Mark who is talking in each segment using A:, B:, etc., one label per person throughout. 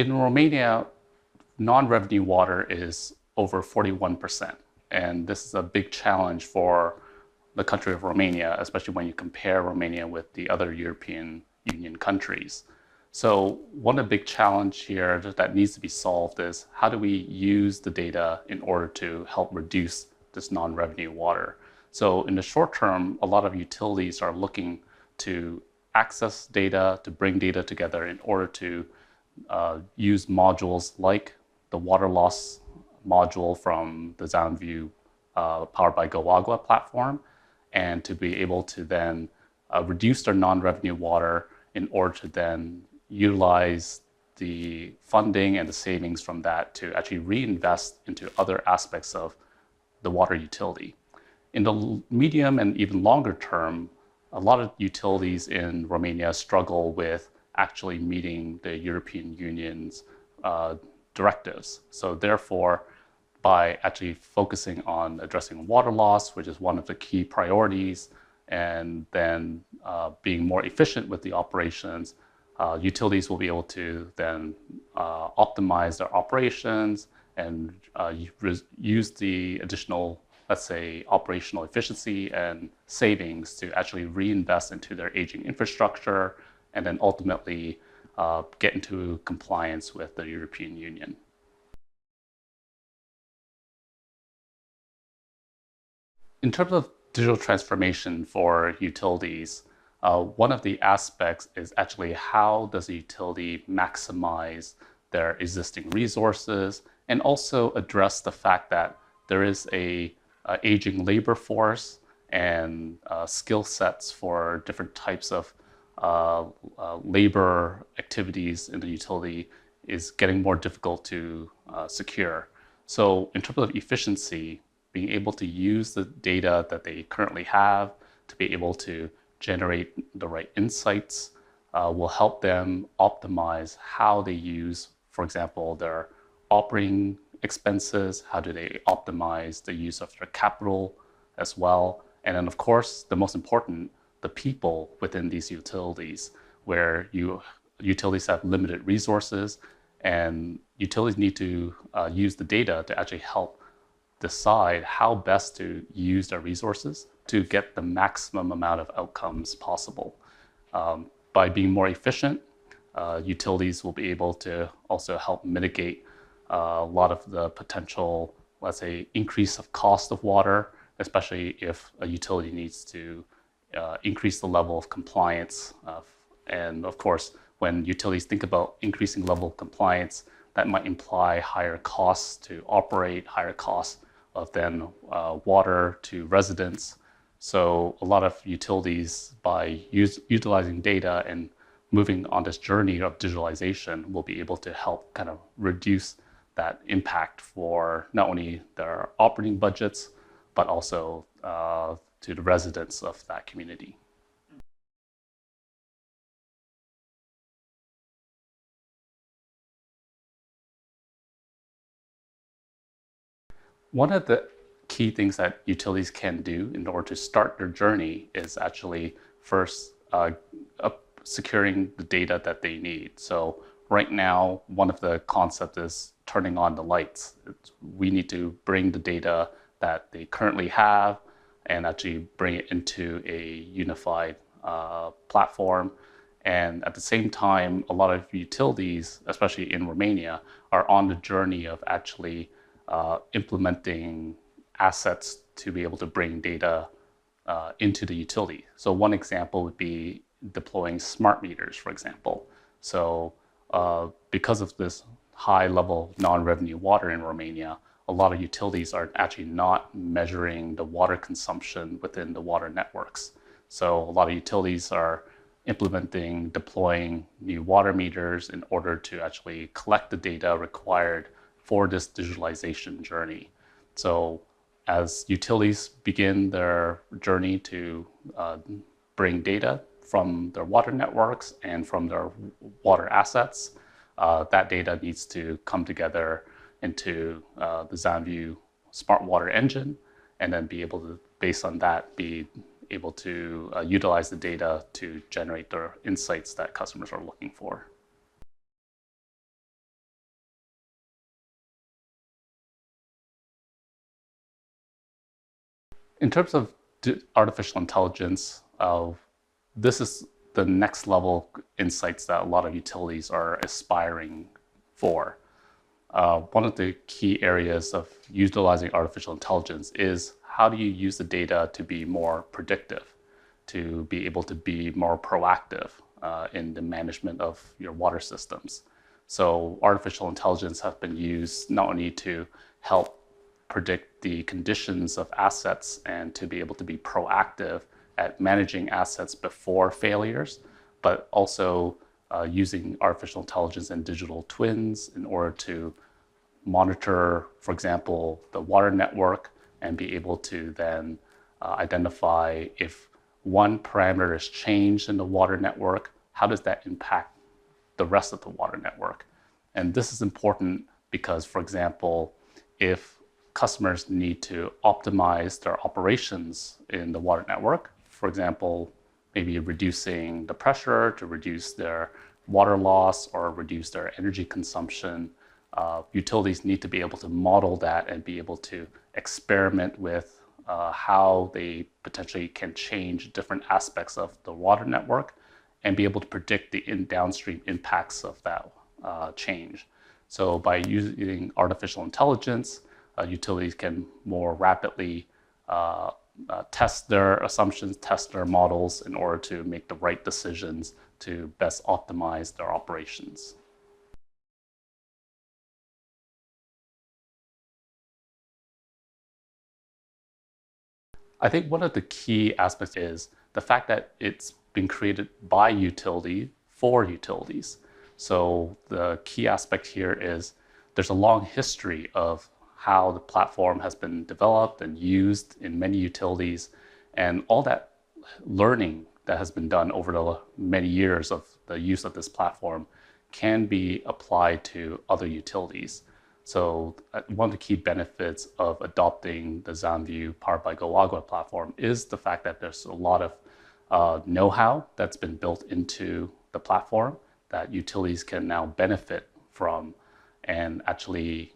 A: in Romania, non-revenue water is over 41%. And this is a big challenge for the country of Romania, especially when you compare Romania with the other European Union countries. So one of the big challenge here that needs to be solved is how do we use the data in order to help reduce this non-revenue water? So in the short term, a lot of utilities are looking to access data, to bring data together in order to use modules like the water loss module from the Xylem Vue powered by GoAgua platform, and to be able to then reduce their non-revenue water in order to then utilize the funding and the savings from that to actually reinvest into other aspects of the water utility. In the medium and even longer term, a lot of utilities in Romania struggle with actually meeting the European Union's directives. So therefore, by actually focusing on addressing water loss, which is one of the key priorities, and then being more efficient with the operations, utilities will be able to then optimize their operations and use the additional, let's say, operational efficiency and savings to actually reinvest into their aging infrastructure and then ultimately get into compliance with the European Union. In terms of digital transformation for utilities, one of the aspects is actually how does a utility maximize their existing resources and also address the fact that there is a aging labor force and skill sets for different types of labor activities in the utility is getting more difficult to secure. So in terms of efficiency, being able to use the data that they currently have to be able to generate the right insights will help them optimize how they use, for example, their operating expenses, how do they optimize the use of their capital as well. And then of course, the most important, the people within these utilities, where utilities have limited resources and utilities need to use the data to actually help decide how best to use their resources to get the maximum amount of outcomes possible. By being more efficient, utilities will be able to also help mitigate a lot of the potential, let's say, increase of cost of water, especially if a utility needs to increase the level of compliance. And of course, when utilities think about increasing level of compliance, that might imply higher costs to operate, higher costs of then water to residents. So a lot of utilities, by utilizing data and moving on this journey of digitalization, will be able to help kind of reduce that impact for not only their operating budgets, but also to the residents of that community. One of the key things that utilities can do in order to start their journey is actually first securing the data that they need. So right now, one of the concepts is turning on the lights. We need to bring the data that they currently have and actually bring it into a unified platform. And at the same time, a lot of utilities, especially in Romania, are on the journey of actually implementing assets to be able to bring data into the utility. So one example would be deploying smart meters, for example. So because of this high level non-revenue water in Romania, a lot of utilities are actually not measuring the water consumption within the water networks. So a lot of utilities are deploying new water meters in order to actually collect the data required for this digitalization journey. So as utilities begin their journey to bring data from their water networks and from their water assets, that data needs to come together into the Xylem Vue smart water engine, and then be able to, based on that, be able to utilize the data to generate the insights that customers are looking for. In terms of artificial intelligence, this is the next level insights that a lot of utilities are aspiring for. One of the key areas of utilizing artificial intelligence is how do you use the data to be more predictive, to be able to be more proactive in the management of your water systems. So artificial intelligence has been used not only to help predict the conditions of assets and to be able to be proactive at managing assets before failures, but also using artificial intelligence and digital twins in order to monitor, for example, the water network and be able to then identify if one parameter is changed in the water network, how does that impact the rest of the water network? And this is important because, for example, if customers need to optimize their operations in the water network, for example, maybe reducing the pressure to reduce their water loss or reduce their energy consumption, utilities need to be able to model that and be able to experiment with how they potentially can change different aspects of the water network and be able to predict the downstream impacts of that change. So by using artificial intelligence, utilities can more rapidly test their assumptions, test their models in order to make the right decisions to best optimize their operations. I think one of the key aspects is the fact that it's been created by utility for utilities. So the key aspect here is there's a long history of how the platform has been developed and used in many utilities, and all that learning that has been done over the many years of the use of this platform can be applied to other utilities. So one of the key benefits of adopting the Xylem Vue powered by Go Agua platform is the fact that there's a lot of know-how that's been built into the platform that utilities can now benefit from and actually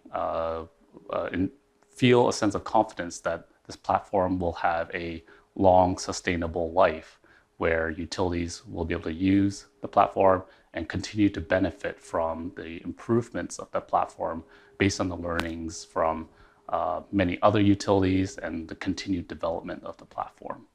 A: feel a sense of confidence that this platform will have a long, sustainable life where utilities will be able to use the platform and continue to benefit from the improvements of the platform based on the learnings from many other utilities and the continued development of the platform.